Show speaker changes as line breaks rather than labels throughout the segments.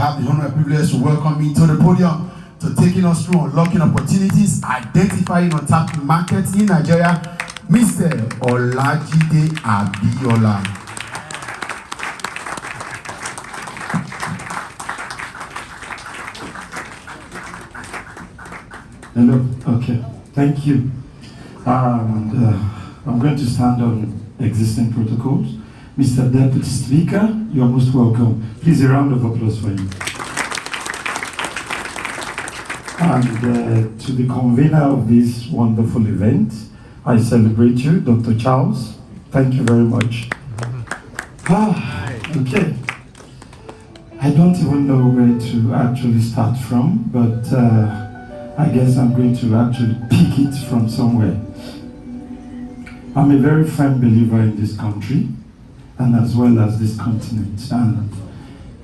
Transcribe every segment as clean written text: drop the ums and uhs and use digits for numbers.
have the honor and privilege to welcome me to the podium to taking us through unlocking opportunities, identifying untapped markets in Nigeria, Mr. Olajide Abiola.
Hello, okay, thank you. And I'm going to stand on existing protocols. Mr. Deputy Speaker, you're most welcome. Please, a round of applause for you. And to the convener of this wonderful event, I celebrate you, Dr. Charles. Thank you very much. Okay. I don't even know where to actually start from, but I guess I'm going to actually pick it from somewhere. I'm a very firm believer in this country, and as well as this continent, and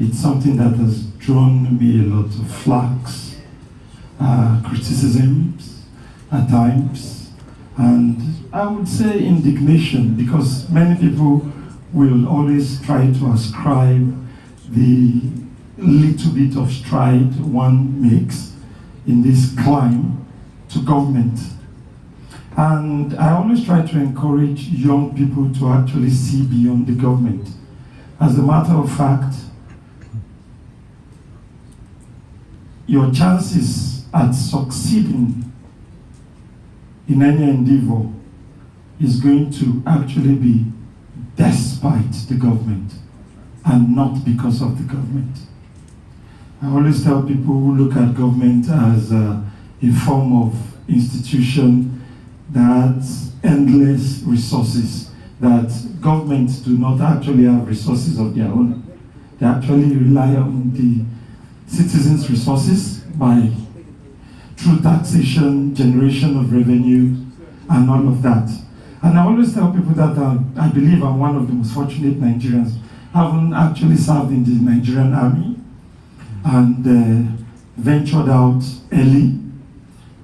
it's something that has drawn me a lot of flaks, criticisms at times, and I would say indignation, because many people will always try to ascribe the little bit of stride one makes in this climb to government. And I always try to encourage young people to actually see beyond the government. As a matter of fact, your chances at succeeding in any endeavor is going to actually be despite the government and not because of the government. I always tell people who look at government as a form of institution that's endless resources, that governments do not actually have resources of their own. They actually rely on the citizens' resources through taxation, generation of revenue, and all of that. And I always tell people that I believe I'm one of the most fortunate Nigerians, having actually served in the Nigerian army and ventured out early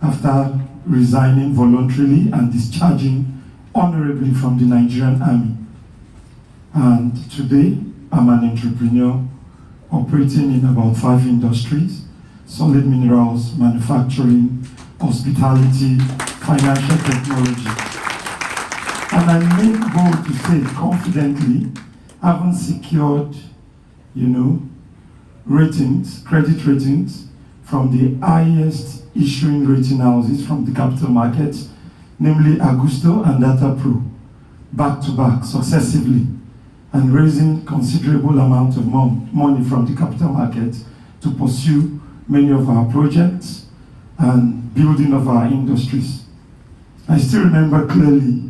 after resigning voluntarily and discharging honorably from the Nigerian army. And today, I'm an entrepreneur operating in about 5 industries: solid minerals, manufacturing, hospitality, financial technology. And I make bold to say confidently, having secured, ratings, credit ratings from the highest issuing rating houses from the capital markets, namely Augusto and DataPro, back-to-back, successively, and raising considerable amount of money from the capital market to pursue many of our projects and building of our industries. I still remember clearly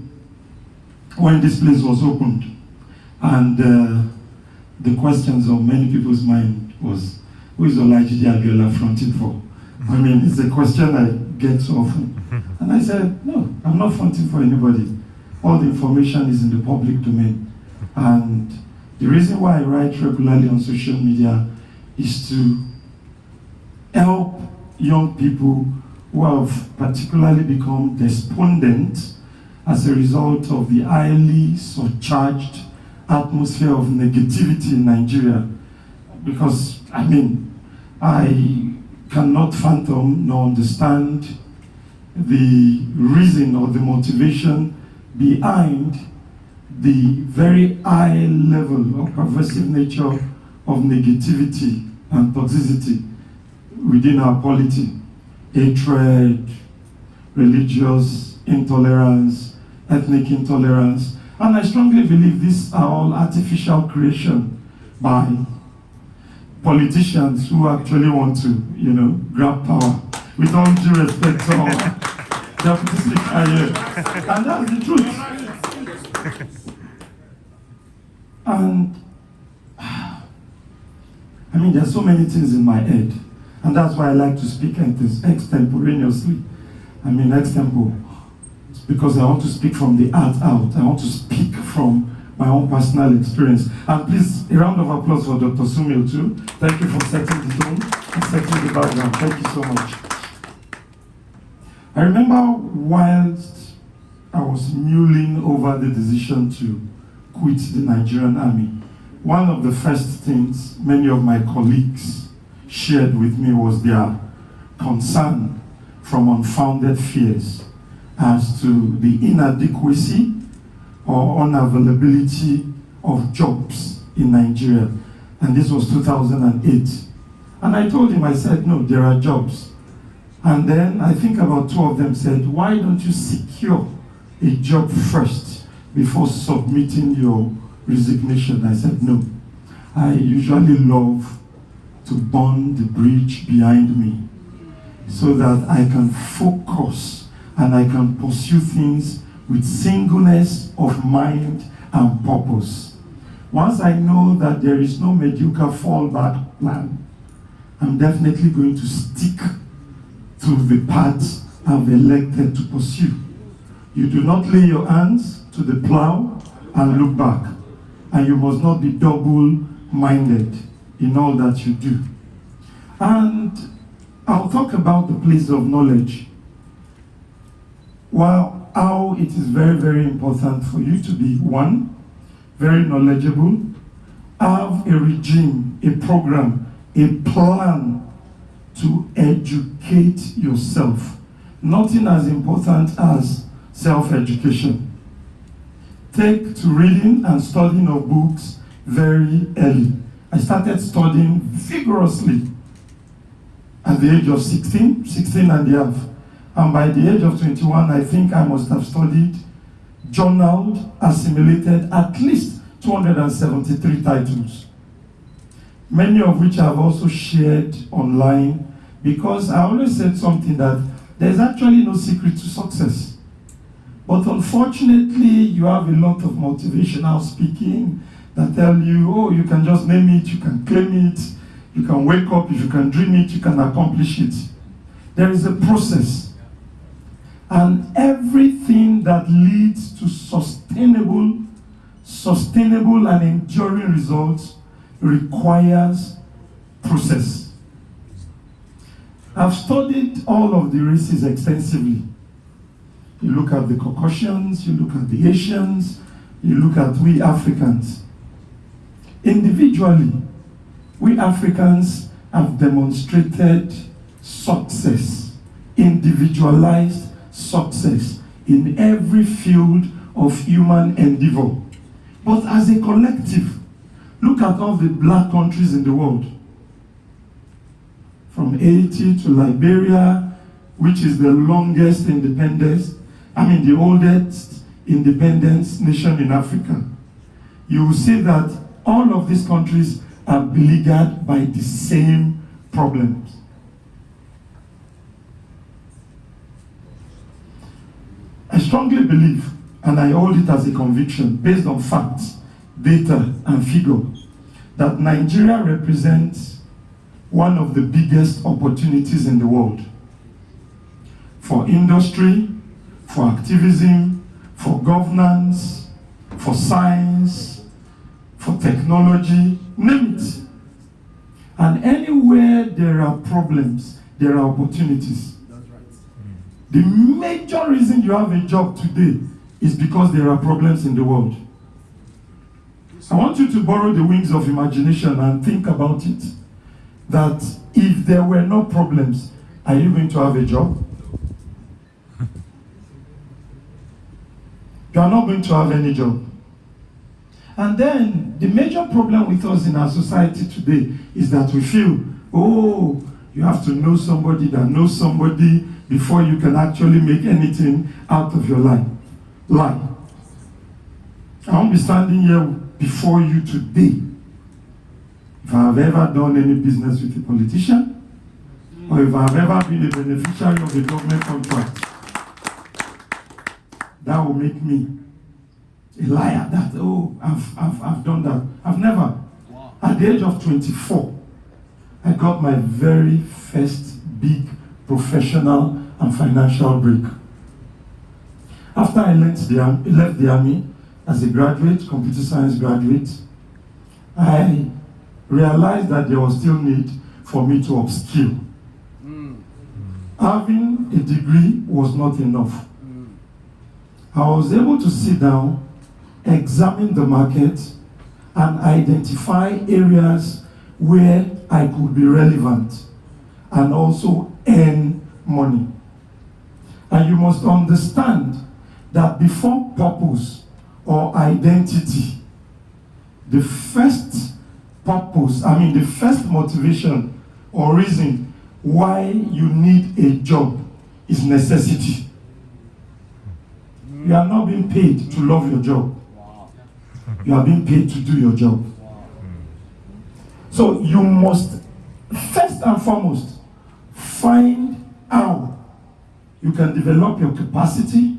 when this place was opened, and the questions of many people's mind was, who is Olajide Abiola fronting for? I mean, it's a question I get so often. And I said, no, I'm not fronting for anybody. All the information is in the public domain. And the reason why I write regularly on social media is to help young people who have particularly become despondent as a result of the highly surcharged atmosphere of negativity in Nigeria. Because, I cannot fathom nor understand the reason or the motivation behind the very high level of pervasive nature of negativity and toxicity within our polity. Hatred, religious intolerance, ethnic intolerance. And I strongly believe these are all artificial creation by politicians who actually want to, grab power. With all due respect to our deputy speaker here. And that's the truth. And there are so many things in my head. And that's why I like to speak extemporaneously. Extempo. Because I want to speak from the heart out. I want to speak from my own personal experience. And please, a round of applause for Dr. Sumil too. Thank you for setting the tone and setting the background. Thank you so much. I remember whilst I was mulling over the decision to quit the Nigerian army, one of the first things many of my colleagues shared with me was their concern from unfounded fears as to the inadequacy or unavailability of jobs in Nigeria. And this was 2008. And I told him, I said, no, there are jobs. And then I think about two of them said, why don't you secure a job first before submitting your resignation? I said, no. I usually love to burn the bridge behind me so that I can focus and I can pursue things with singleness of mind and purpose. Once I know that there is no mediocre fallback plan, I'm definitely going to stick to the path I've elected to pursue. You do not lay your hands to the plow and look back. And you must not be double-minded in all that you do. And I'll talk about the place of knowledge. Well, how it is very, very important for you to be, one, very knowledgeable, have a regime, a program, a plan to educate yourself. Nothing as important as self-education. Take to reading and studying of books very early. I started studying vigorously at the age of 16 and a half. And by the age of 21, I think I must have studied, journaled, assimilated at least 273 titles. Many of which I've also shared online, because I always said something that there's actually no secret to success. But unfortunately, you have a lot of motivational speaking that tell you, oh, you can just name it, you can claim it, you can wake up, if you can dream it, you can accomplish it. There is a process. And everything that leads to sustainable and enduring results requires process. I've studied all of the races extensively. You look at the Caucasians, you look at the Asians, you look at we Africans. Individually, we Africans have demonstrated success, individualized success in every field of human endeavor. But as a collective, look at all the black countries in the world. From Haiti to Liberia, which is the longest independence, the oldest independence nation in Africa. You will see that all of these countries are beleaguered by the same problems. I strongly believe, and I hold it as a conviction, based on facts, data, and figure, that Nigeria represents one of the biggest opportunities in the world for industry, for activism, for governance, for science, for technology, name it. And anywhere there are problems, there are opportunities. That's right. The major reason you have a job today is because there are problems in the world. I want you to borrow the wings of imagination and think about it. That if there were no problems, are you going to have a job? You are not going to have any job. And then the major problem with us in our society today is that we feel, oh, you have to know somebody that knows somebody before you can actually make anything out of your life. Lie. I won't be standing here before you today if I have ever done any business with a politician, or if I have ever been a beneficiary of a government contract. That will make me a liar that, oh, I've done that. I've never. Wow. At the age of 24, I got my very first big professional and financial break. After I left the army as a graduate, computer science graduate, I realized that there was still need for me to upskill. Having a degree was not enough. I was able to sit down, examine the market, and identify areas where I could be relevant and also earn money. And you must understand that before purpose or identity, the first motivation or reason why you need a job is necessity. You are not being paid to love your job. You are being paid to do your job. So you must first and foremost find how you can develop your capacity,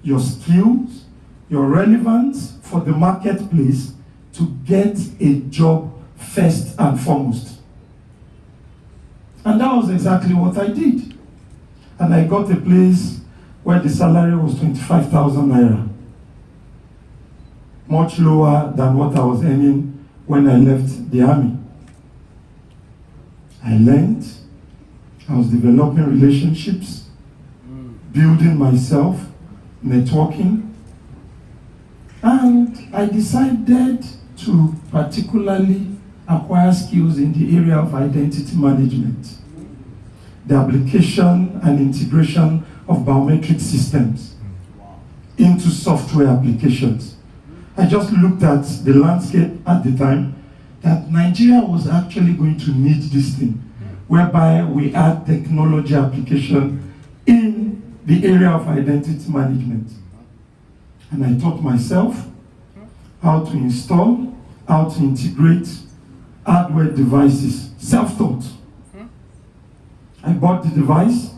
your skills, your relevance for the marketplace to get a job first and foremost. And that was exactly what I did. And I got a place where the salary was 25,000 naira. Much lower than what I was earning when I left the army. I learned, I was developing relationships, building myself, networking, and I decided to particularly acquire skills in the area of identity management, the application and integration of biometric systems into software applications. I just looked at the landscape at the time that Nigeria was actually going to need this thing, whereby we add technology application in the area of identity management. And I taught myself how to install, how to integrate hardware devices, self-taught. I bought the device,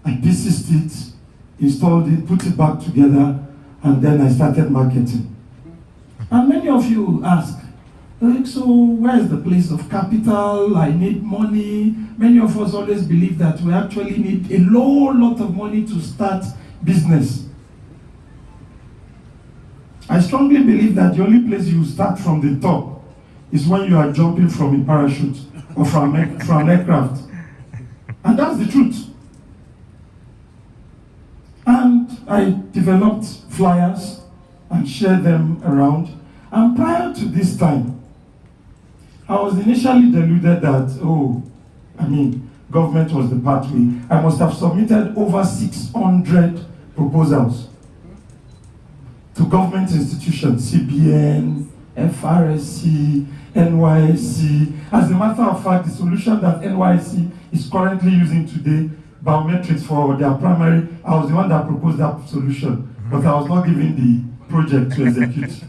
I purchased it, installed it, put it back together, and then I started marketing. And many of you ask, so where is the place of capital? I need money. Many of us always believe that we actually need a lot of money to start business. I strongly believe that the only place you start from the top is when you are jumping from a parachute or from an aircraft. And that's the truth. And I developed flyers and shared them around. And prior to this time, I was initially deluded that, government was the pathway. I must have submitted over 600 proposals to government institutions, CBN, FRSC, NYSC. As a matter of fact, the solution that NYSC is currently using today, biometrics for their primary, I was the one that proposed that solution, but I was not given the project to execute.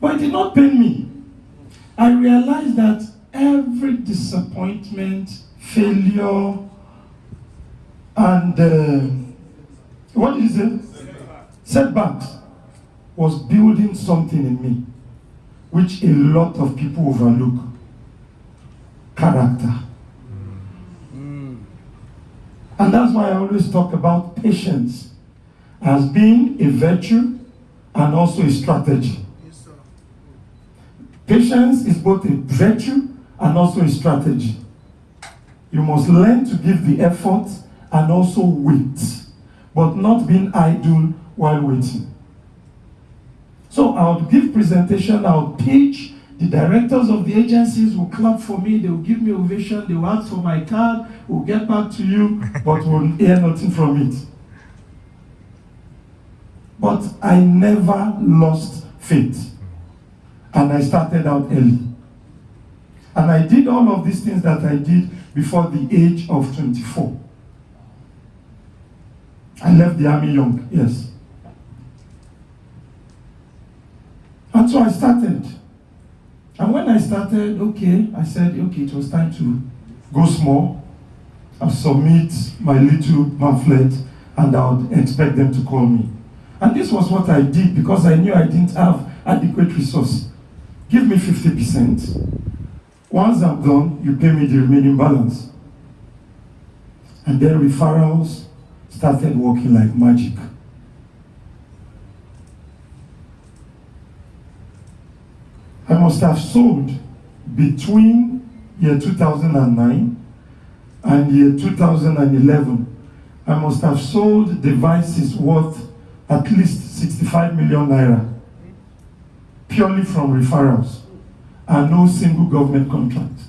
But it did not pain me. I realized that every disappointment, failure, and what is it? Setbacks was building something in me, which a lot of people overlook. Character. And that's why I always talk about patience as being a virtue and also a strategy. Patience is both a virtue and also a strategy. You must learn to give the effort and also wait, but not being idle while waiting. So I would give presentation, I would pitch, the directors of the agencies will clap for me, they will give me ovation, they will ask for my card, we'll get back to you, but we'll hear nothing from it. But I never lost faith. And I started out early. And I did all of these things that I did before the age of 24. I left the army young, yes. And so I started. And when I started, I said, it was time to go small. I'll submit my little pamphlet and I would expect them to call me. And this was what I did because I knew I didn't have adequate resource. Give me 50%. Once I'm done, you pay me the remaining balance. And then referrals started working like magic. I must have sold between year 2009 and year 2011. I must have sold devices worth at least 65 million naira, purely from referrals, and no single government contract.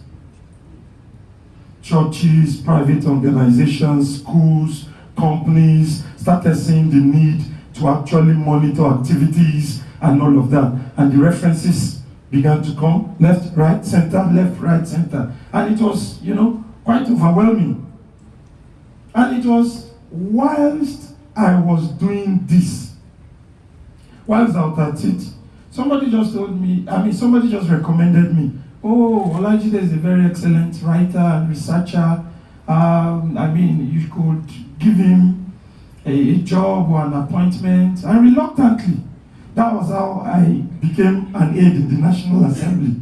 churches, private organizations, schools, companies started seeing the need to actually monitor activities and all of that. And the references began to come, left, right, center, left, right, center. And it was, quite overwhelming. And it was whilst I was doing this, whilst I was at it, somebody just recommended me, oh, Olajide is a very excellent writer and researcher. You could give him a job or an appointment. And reluctantly, that was how I became an aide in the National Assembly.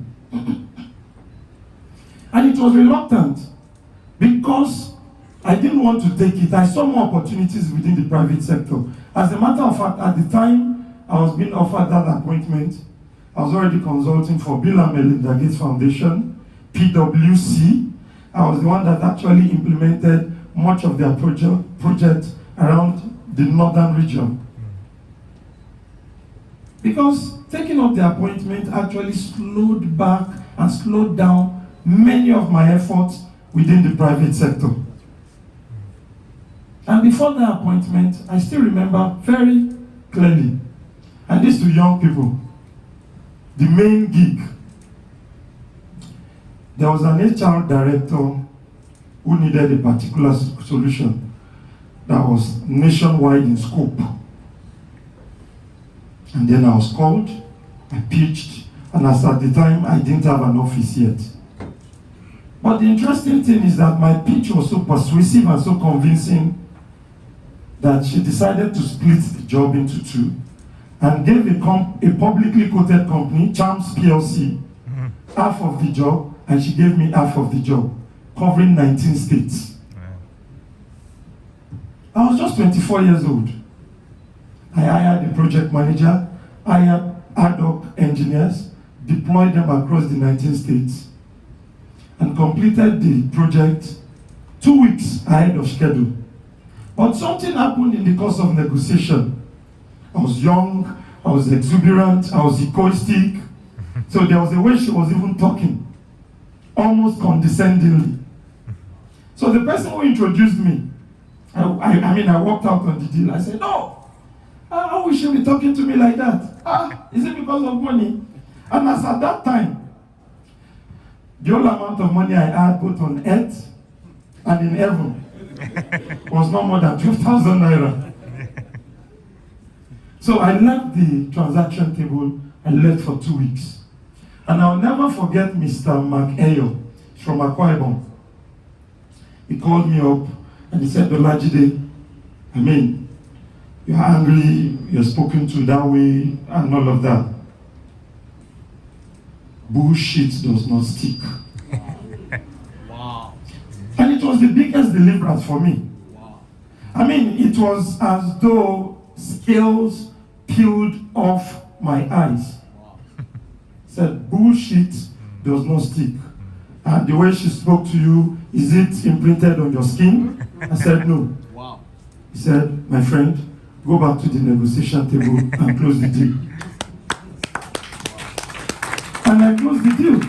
And it was reluctant because I didn't want to take it. I saw more opportunities within the private sector. As a matter of fact, at the time I was being offered that appointment, I was already consulting for Bill and Melinda Gates Foundation, PwC. I was the one that actually implemented much of their project around the northern region. Because taking up the appointment actually slowed back and slowed down many of my efforts within the private sector. And before the appointment, I still remember very clearly, and this to young people, the main gig. There was an HR director who needed a particular solution that was nationwide in scope. And then I was called, I pitched, and as at the time, I didn't have an office yet. But the interesting thing is that my pitch was so persuasive and so convincing that she decided to split the job into two and gave a publicly quoted company, Charms PLC, half of the job, and she gave me half of the job, covering 19 states. I was just 24 years old. I hired a project manager, hired ad hoc engineers, deployed them across the 19 states, and completed the project 2 weeks ahead of schedule. But something happened in the course of negotiation. I was young, I was exuberant, I was egoistic. So there was a way she was even talking, almost condescendingly. So the person who introduced me, I walked out on the deal. I said, no, how will she be talking to me like that? Is it because of money? And as at that time, the whole amount of money I had both on earth and in heaven was no more than 12,000 naira. So I left the transaction table and left for 2 weeks. And I'll never forget Mr. McAyo from Akwa Ibom. He called me up and he said, Olajide, you're angry, you're spoken to that way, and all of that. Bullshit does not stick.
Wow.
And it was the biggest deliverance for me.
Wow.
It was as though scales peeled off my eyes.
Wow.
Said, bullshit does not stick. And the way she spoke to you, is it imprinted on your skin? I said, no.
Wow.
He said, my friend, go back to the negotiation table and close the deal. And I closed the deal.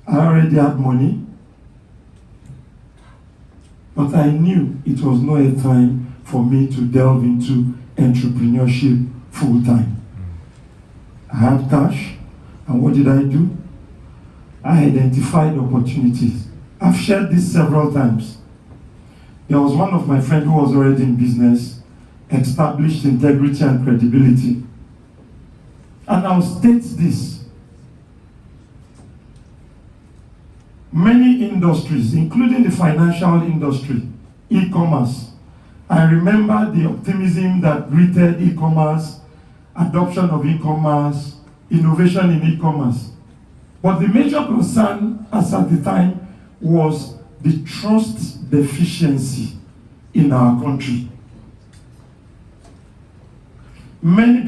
I already had money, but I knew it was not a time for me to delve into entrepreneurship full time. I had cash, and what did I do? I identified opportunities. I've shared this several times. There was one of my friends who was already in business, established integrity and credibility. And I'll state this. Many industries, including the financial industry, e-commerce, I remember the optimism that greeted e-commerce, adoption of e-commerce, innovation in e-commerce. But the major concern as at the time was the trust deficiency in our country. Many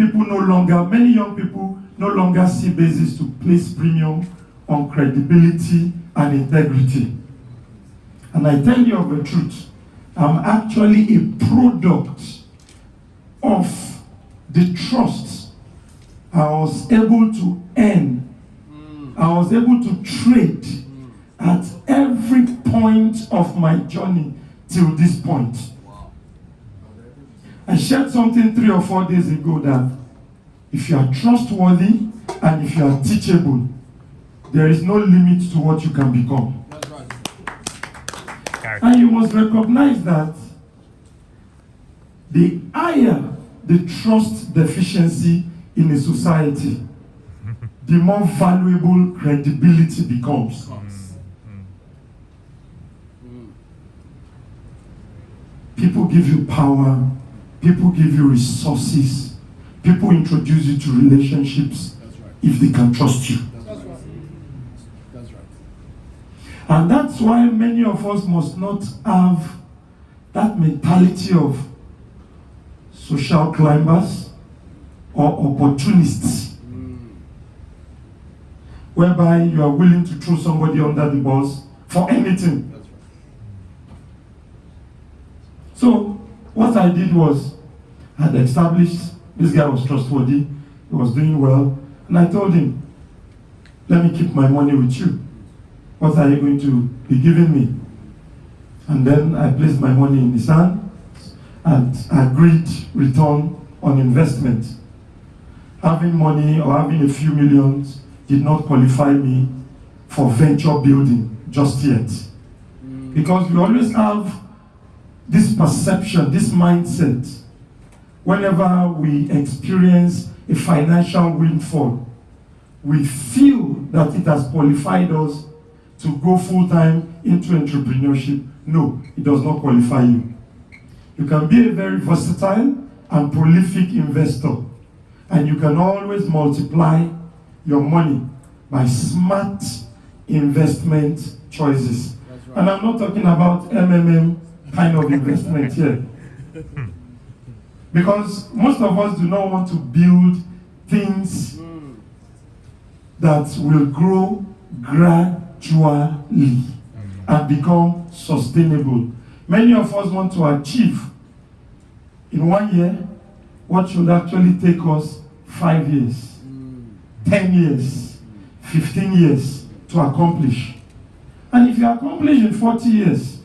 young people no longer see basis to place premium on credibility and integrity. And I tell you of the truth, I'm actually a product of the trust I was able to earn I was able to trade at every point of my journey till this point. I shared something 3 or 4 days ago that if you are trustworthy and if you are teachable, there is no limit to what you can become.
That's right.
And you must recognize that the higher the trust deficiency in a society, the more valuable credibility becomes. People give you power, people give you resources, people introduce you to relationships if they can trust you.
That's right. That's right.
And that's why many of us must not have that mentality of social climbers or opportunists, whereby you are willing to throw somebody under the bus for anything.
That's right.
So what I did was, I had established this guy was trustworthy, he was doing well, and I told him, let me keep my money with you. What are you going to be giving me? And then I placed my money in his hand and agreed return on investment. Having money or having a few millions did not qualify me for venture building just yet. Because we always have this perception, this mindset, whenever we experience a financial windfall, we feel that it has qualified us to go full-time into entrepreneurship. No, it does not qualify you. You can be a very versatile and prolific investor, and you can always multiply your money by smart investment choices.
Right.
And I'm not talking about MMM kind of investment here. Because most of us do not want to build things that will grow gradually and become sustainable. Many of us want to achieve in 1 year what should actually take us 5 years, 10 years, 15 years to accomplish. And if you accomplish in 40 years,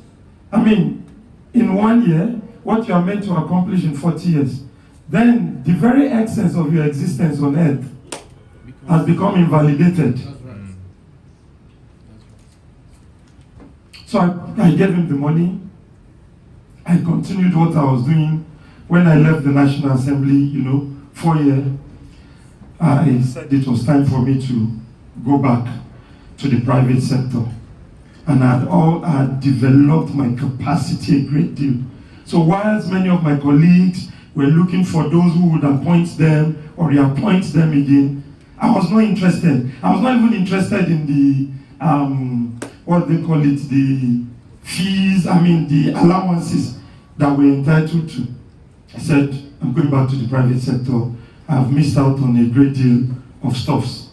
in 1 year, what you are meant to accomplish in 40 years, then the very essence of your existence on earth has become invalidated.
That's right.
So I gave him the money. I continued what I was doing. When I left the National Assembly, 4 years, I said it was time for me to go back to the private sector. And I had developed my capacity a great deal. So whilst many of my colleagues were looking for those who would appoint them or reappoint them again, I was not interested. I was not even interested in the, the fees, the allowances that we're entitled to. I said, I'm going back to the private sector. I've missed out on a great deal of stuffs.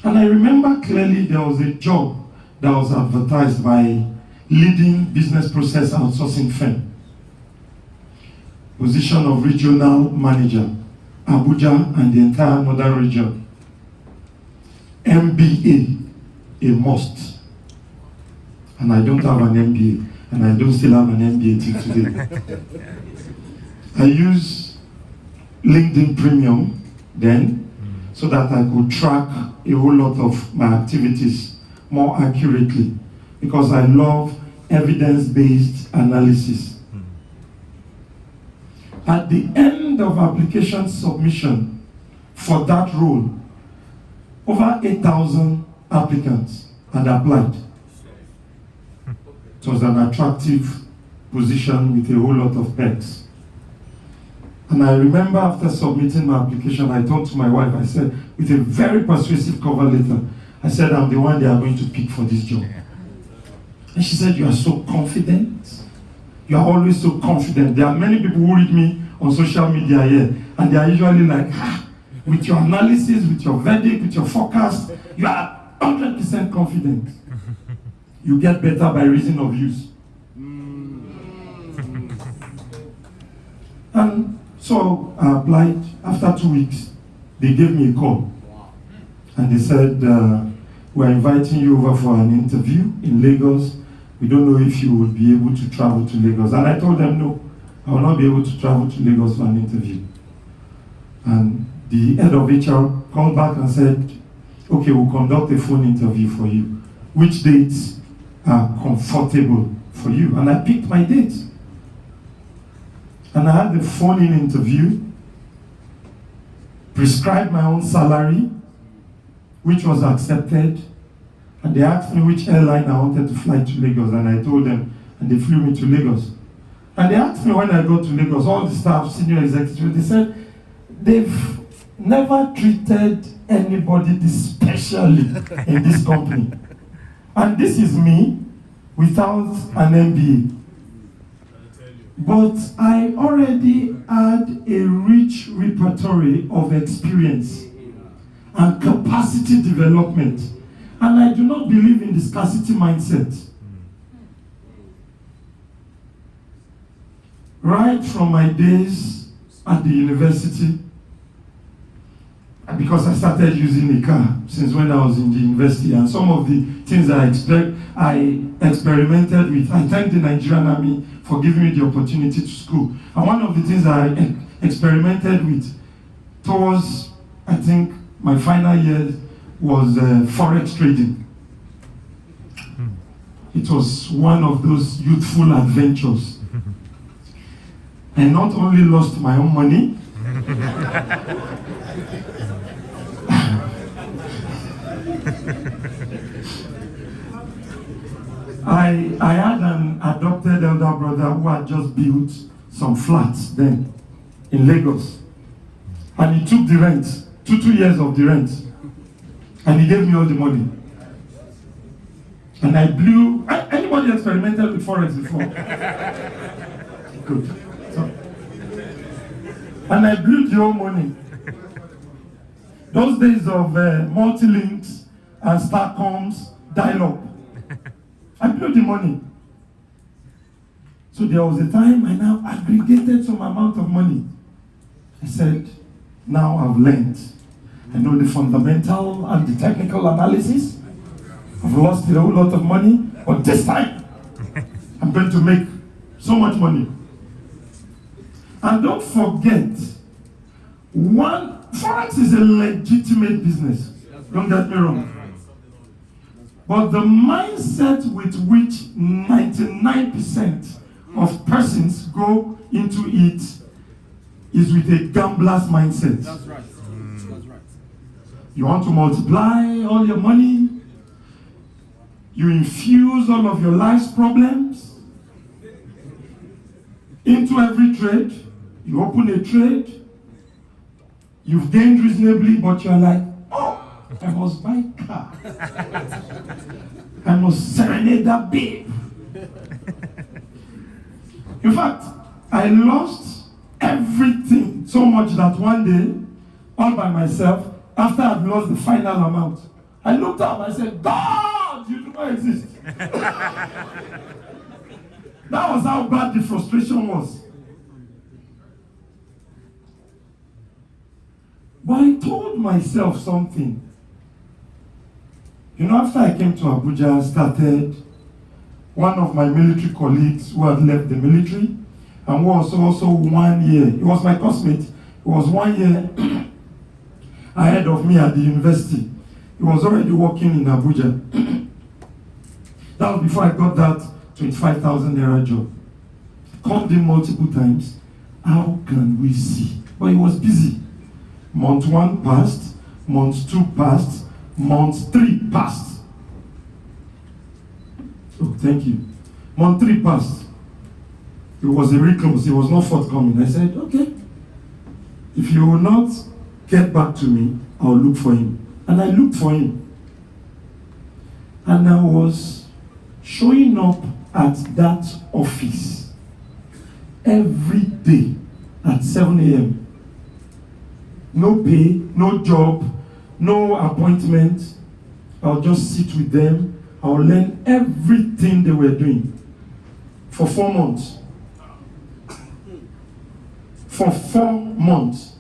And I remember clearly there was a job that was advertised by leading business process outsourcing firm. Position of regional manager, Abuja and the entire northern region. MBA, a must. And I don't have an MBA, and I don't still have an MBA till today. I use LinkedIn Premium then, so that I could track a whole lot of my activities more accurately, because I love evidence-based analysis. At the end of application submission for that role, over 8,000 applicants had applied. It was an attractive position with a whole lot of perks. And I remember after submitting my application, I talked to my wife, I said, with a very persuasive cover letter, I said, I'm the one they are going to pick for this job. And she said, you are so confident. You are always so confident. There are many people who read me on social media here, and they are usually like, with your analysis, with your verdict, with your forecast, you are 100% confident. You get better by reason of use. And so I applied. After 2 weeks, they gave me a call. And they said, we're inviting you over for an interview in Lagos. We don't know if you would be able to travel to Lagos. And I told them, no, I will not be able to travel to Lagos for an interview. And the head of HR called back and said, okay, we'll conduct a phone interview for you. Which dates are comfortable for you? And I picked my date. And I had the phone-in interview, prescribed my own salary, which was accepted. And they asked me which airline I wanted to fly to Lagos, and I told them, and they flew me to Lagos. And they asked me when I got to Lagos, all the staff, senior executives, they said, they've never treated anybody this specially in this company. And this is me without an MBA. But I already had a rich repertoire of experience and capacity development. And I do not believe in the scarcity mindset. Right from my days at the university, because I started using a car since when I was in the university, and some of the things I experimented with, I thank the Nigerian Army for giving me the opportunity to school. And one of the things I experimented with towards, I think, my final year was forex trading. It was one of those youthful adventures. I not only lost my own money, I had an adopted elder brother who had just built some flats then in Lagos. And he took the rent, 2 years of the rent. And he gave me all the money. And I blew. Anybody experimented with forex before? Good. So, and I blew the whole money. Those days of multi-links and Starcoms, dial-up. I blew the money. So there was a time I now aggregated some amount of money. I said, now I've learned. I know the fundamental and the technical analysis. I've lost a whole lot of money, but this time, I'm going to make so much money. And don't forget, forex is a legitimate business. Don't get me wrong. But the mindset with which 99% of persons go into it is with a gambler's mindset.
That's right. That's right.
You want to multiply all your money. You infuse all of your life's problems into every trade. You open a trade. You've gained reasonably, but you're like, oh, I must buy a car. I must serenade that babe. In fact, I lost everything so much that one day, all by myself, after I'd lost the final amount, I looked up and I said, God, you do not exist. That was how bad the frustration was. But I told myself something. You know, after I came to Abuja, I started, one of my military colleagues who had left the military and was also 1 year, he was my classmate, he was 1 year ahead of me at the university. He was already working in Abuja. That was before I got that 25,000 naira job. Called him multiple times. How can we see? But he was busy. Month 1 passed, month 2 passed, month 3 passed. Oh, thank you. Month 3 passed. It was a recluse, he was not forthcoming. I said, okay, if you will not get back to me, I'll look for him. And I looked for him. And I was showing up at that office every day at 7 a.m. No pay, no job, no appointment. I'll just sit with them. I'll learn everything they were doing for 4 months. For 4 months.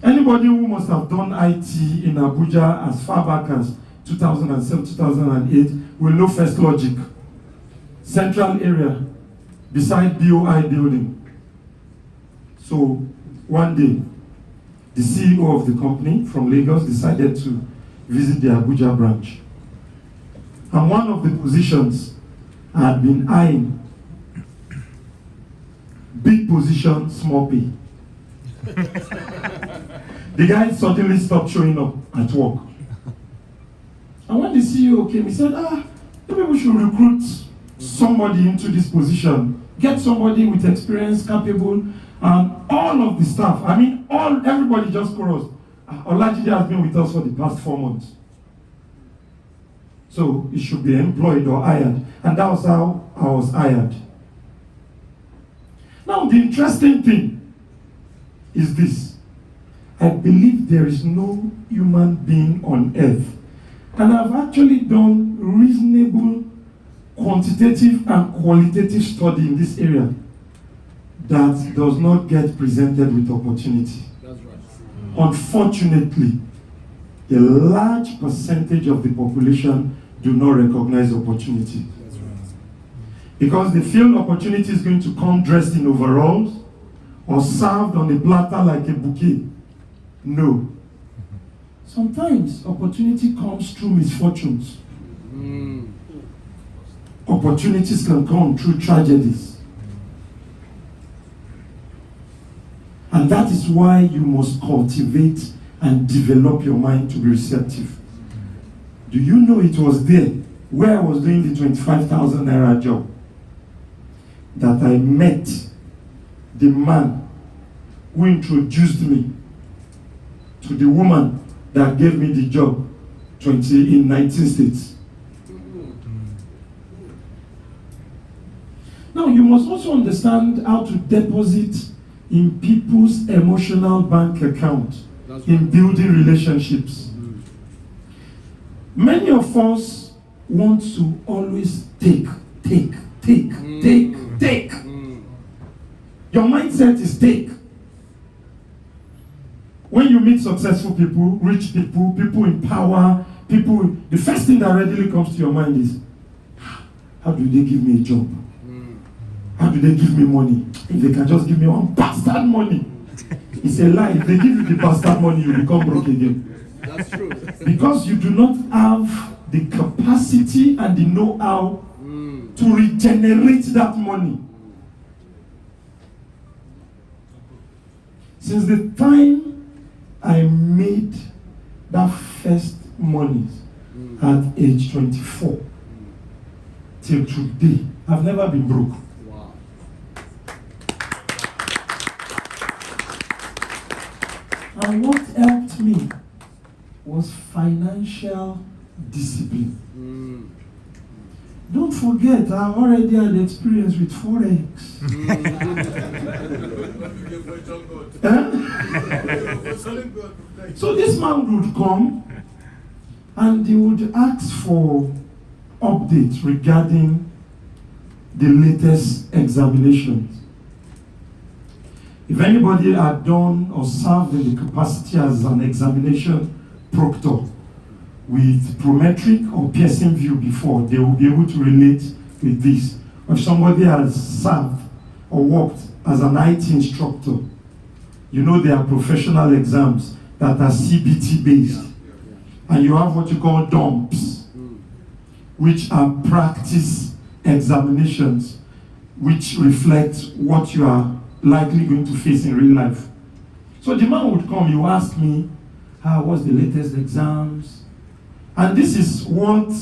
Anybody who must have done IT in Abuja as far back as 2007, 2008 will know First Logic. Central area, beside BOI building. So one day, the CEO of the company from Lagos decided to visit the Abuja branch. And one of the positions I had been eyeing, big position, small pay. The guy suddenly stopped showing up at work. And when the CEO came, he said, maybe we should recruit somebody into this position. Get somebody with experience, capable, and all of the staff. I mean, everybody just chorused. Olajide has been with us for the past 4 months. So he should be employed or hired. And that was how I was hired. Now, the interesting thing is this. I believe there is no human being on earth. And I've actually done reasonable quantitative and qualitative study in this area that does not get presented with opportunity.
That's right.
Unfortunately, a large percentage of the population do not recognize opportunity.
That's right.
Because they feel opportunity is going to come dressed in overalls or served on a platter like a bouquet. No. Sometimes opportunity comes through misfortunes. Opportunities can come through tragedies. And that is why you must cultivate and develop your mind to be receptive. Do you know it was there, where I was doing the 25,000 naira job, that I met the man who introduced me to the woman that gave me the job in 19 states. Now, you must also understand how to deposit in people's emotional bank account in building relationships. Many of us want to always take. Your mindset is take. When you meet successful people, rich people, people in power, people, the first thing that readily comes to your mind is, how do they give me a job? How do they give me money? If they can just give me one bastard money. It's a lie. If they give you the bastard money, you become broke again.
That's true.
Because you do not have the capacity and the know-how to regenerate that money. Since the time I made that first money at age 24 till today, I've never been broke.
Wow.
And what helped me was financial discipline. Don't forget, I already had experience with Forex. So this man would come and he would ask for updates regarding the latest examinations. If anybody had done or served in the capacity as an examination proctor with prometric or piercing view before, they will be able to relate with this. If somebody has served or worked as an IT instructor, you know there are professional exams that are CBT based. And you have what you call dumps, which are practice examinations, which reflect what you are likely going to face in real life. So the man would come, he would ask me, what's the latest exams? And this is what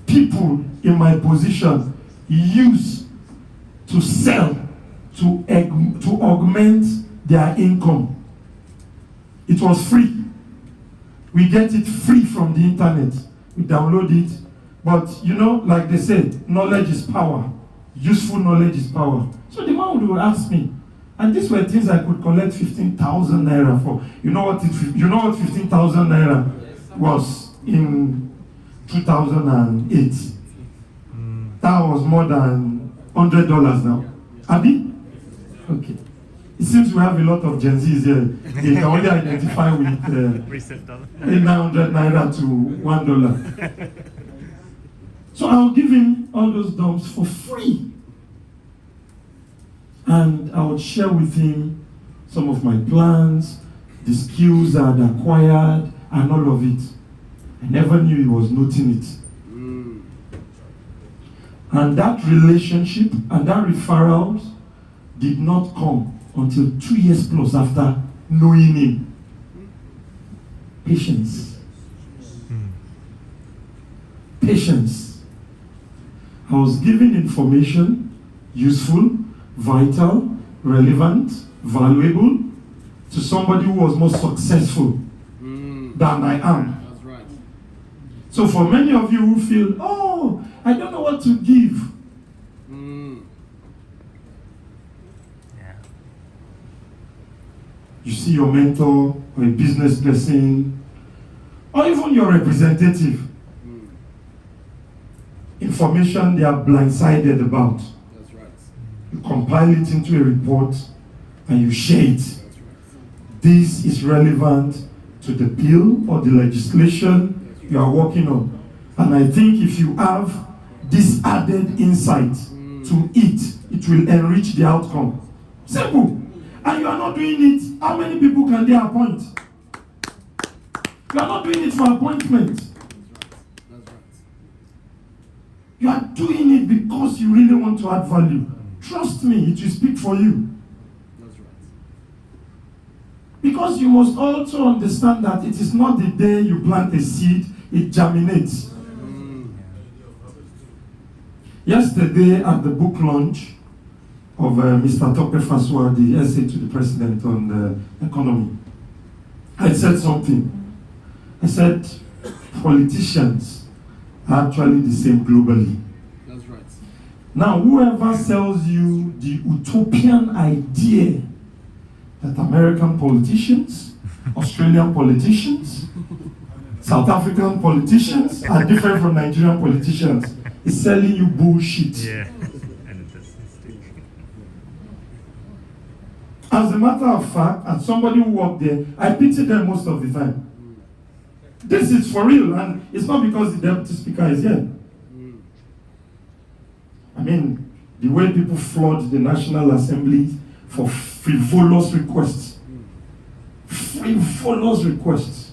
people in my position use to sell, to augment their income. It was free. We get it free from the internet. We download it. But you know, like they said, knowledge is power. Useful knowledge is power. So the man would ask me, and these were things I could collect 15,000 naira for. You know what 15,000 naira was in 2008? That was more than $100 now. Abi? Okay. It seems we have a lot of Gen Zs here. They can only identify with 900 naira to $1. So I'll give him all those dumps for free. And I would share with him some of my plans, the skills I had acquired, and all of it. I never knew he was noting it. And that relationship and that referrals did not come until 2 years plus after knowing him. Patience. Patience. I was giving information, useful, vital, relevant, valuable, to somebody who was more successful than I am.
That's right.
So for many of you who feel, oh, I don't know what to give. You see your mentor or a business person or even your representative. Information they are blindsided about.
That's right.
You compile it into a report and you share it.
That's right.
This is relevant to the bill or the legislation you are working on. And I think if you have this added insight to it, it will enrich the outcome. Simple. And you are not doing it, how many people can they appoint? You are not doing it for appointment.
That's right.
You are doing it because you really want to add value. Trust me, it will speak for you.
That's right.
Because you must also understand that it is not the day you plant a seed, it germinates. Yesterday at the book launch of Mr. Tope Faswa, the essay to the president on the economy, I said something. I said, politicians are actually the same globally.
That's right.
Now, whoever sells you the utopian idea that American politicians, Australian politicians, South African politicians are different from Nigerian politicians is selling you bullshit.
Yeah. And it doesn't stick.
As a matter of fact, as somebody who worked there, I pity them most of the time. This is for real, and it's not because the deputy speaker is here. I mean, the way people flood the National Assembly for frivolous requests. Frivolous requests.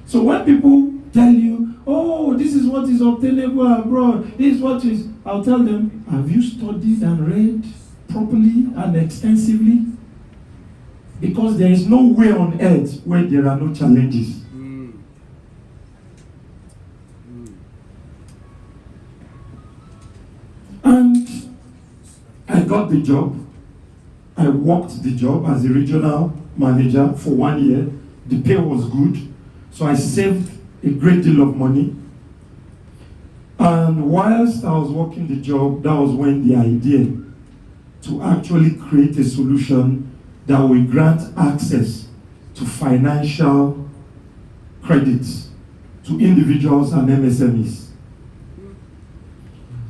So when people tell you, oh, this is what is obtainable abroad, this is what is, I'll tell them, have you studied and read properly and extensively? Because there is no way on earth where there are no challenges. And I got the job. I worked the job as a regional manager for 1 year. The pay was good. So I saved a great deal of money. And whilst I was working the job, that was when the idea to actually create a solution that will grant access to financial credits to individuals and MSMEs.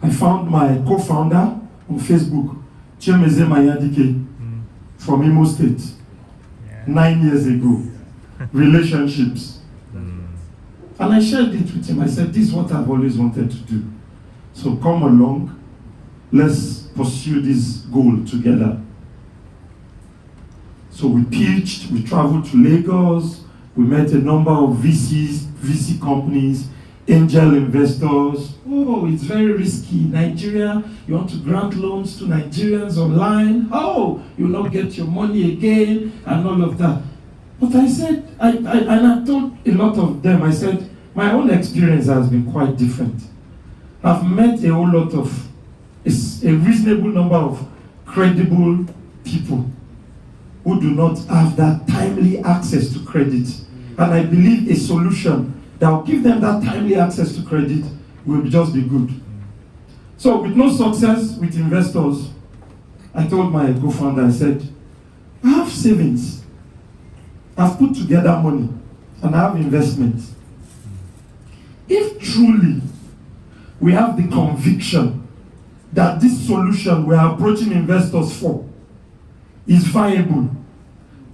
I found my co-founder on Facebook, Chemeze Mayadike, from Imo State, 9 years ago. Relationships. And I shared it with him. I said, this is what I've always wanted to do. So come along, let's pursue this goal together. So we pitched, we traveled to Lagos, we met a number of VCs, VC companies, angel investors. Oh, it's very risky. Nigeria, you want to grant loans to Nigerians online. Oh, you'll not get your money again, and all of that. But I said, and I told a lot of them, I said, my own experience has been quite different. I've met a whole lot of, a reasonable number of credible people who do not have that timely access to credit. And I believe a solution that will give them that timely access to credit will just be good. So with no success with investors, I told my co-founder, I said, I have savings. I've put together money and I have investments. If truly we have the conviction that this solution we are approaching investors for is viable,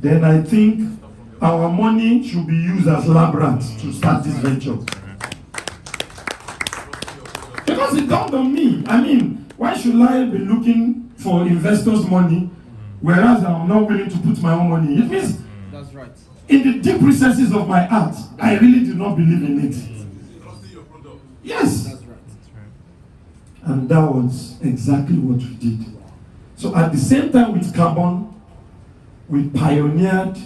then I think our money should be used as lab rats to start this venture. Because it dawned on me, I mean, why should I be looking for investors' money whereas I'm not willing to put my own money? It means
That's right.
in the deep recesses of my heart, I really do not believe in it. Yes.
That's right.
And that was exactly what we did. So at the same time with carbon, we pioneered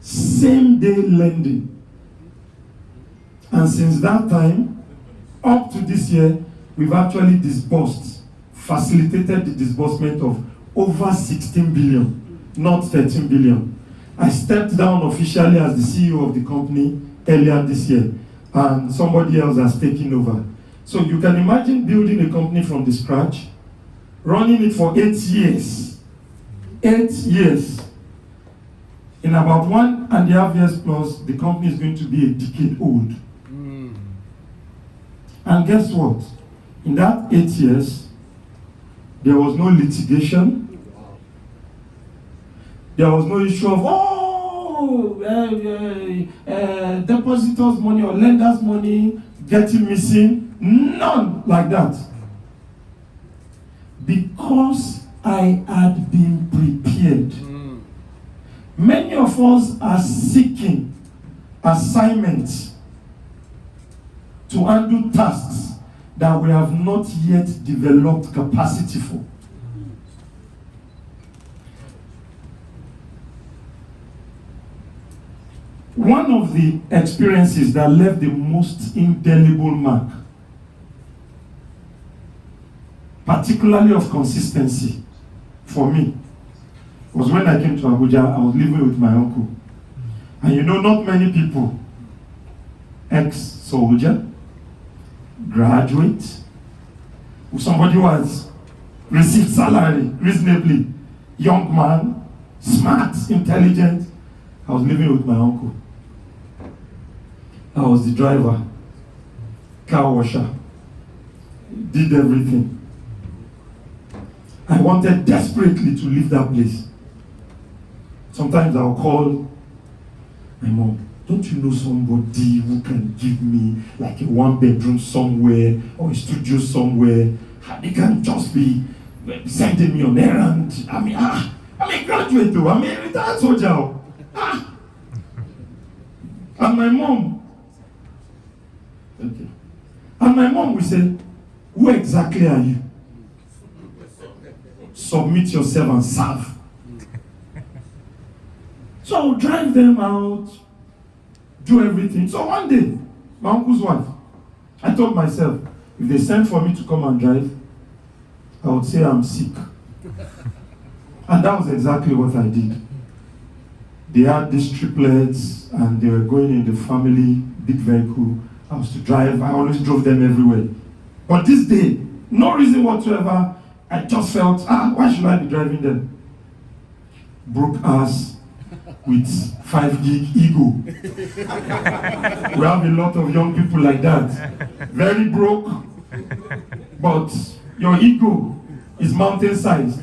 same-day lending. And since that time, up to this year, we've actually facilitated the disbursement of over 16 billion, not 13 billion. I stepped down officially as the CEO of the company earlier this year, and somebody else has taken over. So you can imagine building a company from the scratch, running it for 8 years. 8 years. In about 1.5 years plus, the company is going to be a decade old. And guess what? In that 8 years, there was no litigation. There was no issue of, depositors' money or lenders' money getting missing. None like that. Because I had been prepared. Many of us are seeking assignments to handle tasks that we have not yet developed capacity for. One of the experiences that left the most indelible mark, particularly of consistency for me, was when I came to Abuja. I was living with my uncle. And you know, not many people, ex-soldier, graduate, somebody who has received salary reasonably, young man, smart, intelligent. I was living with my uncle. I was the driver, car washer, did everything. I wanted desperately to leave that place. Sometimes I'll call my mom, don't you know somebody who can give me like a 1-bedroom somewhere or a studio somewhere? They can just be sending me on errand. I'm a graduate though, I'm a retired soldier. And my mom, okay. And my mom will say, who exactly are you? Submit yourself and serve. So I'll drive them out, do everything. So one day, my uncle's wife, I told myself, if they send for me to come and drive, I would say I'm sick. And that was exactly what I did. They had these triplets and they were going in the family big vehicle. I was to drive. I always drove them everywhere. But this day, no reason whatsoever, I just felt, why should I be driving them? Broke ass with 5 gig ego. We have a lot of young people like that. Very broke, but your ego is mountain-sized.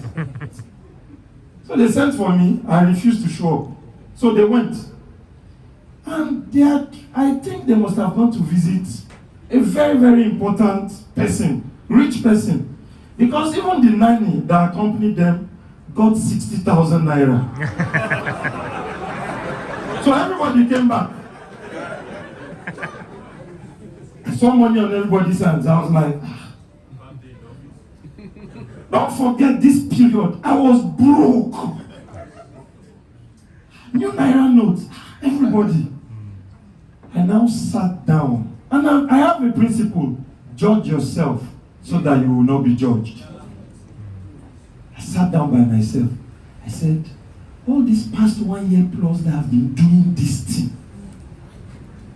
So they sent for me. I refused to show up. So they went. And I think they must have gone to visit a very, very important person, rich person. Because even the nanny that accompanied them got 60,000 naira. So everybody came back. I saw money on everybody's hands. I was like, don't forget this period. I was broke. New naira notes. Everybody. I now sat down. And I have a principle. Judge yourself so that you will not be judged. I sat down by myself. I said, all this past 1 year plus that I've been doing this thing,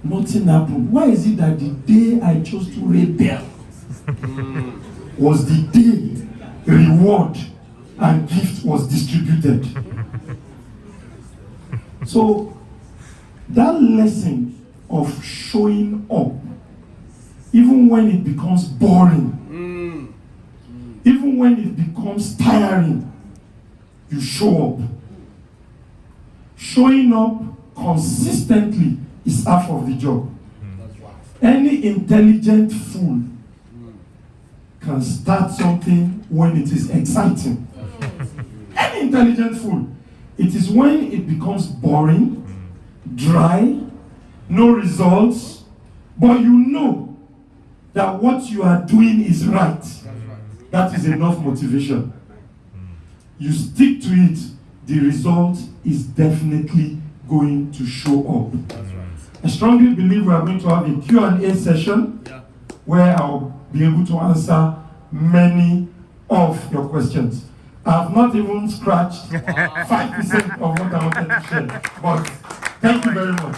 nothing happened. Why is it that the day I chose to rebel was the day reward and gift was distributed? So that lesson of showing up, even when it becomes boring, Even when it becomes tiring, you show up. Showing up consistently is half of the job.
That's right.
Any intelligent fool can start something when it is exciting. Any intelligent fool. It is when it becomes boring, dry, no results, but you know that what you are doing is right.
That's right.
That is enough motivation. You stick to it, the result is definitely going to show up.
That's right.
I strongly believe we are going to have a Q&A session
Yeah.
where I'll be able to answer many of your questions. I have not even scratched 5% of what I wanted to share. But thank you very much.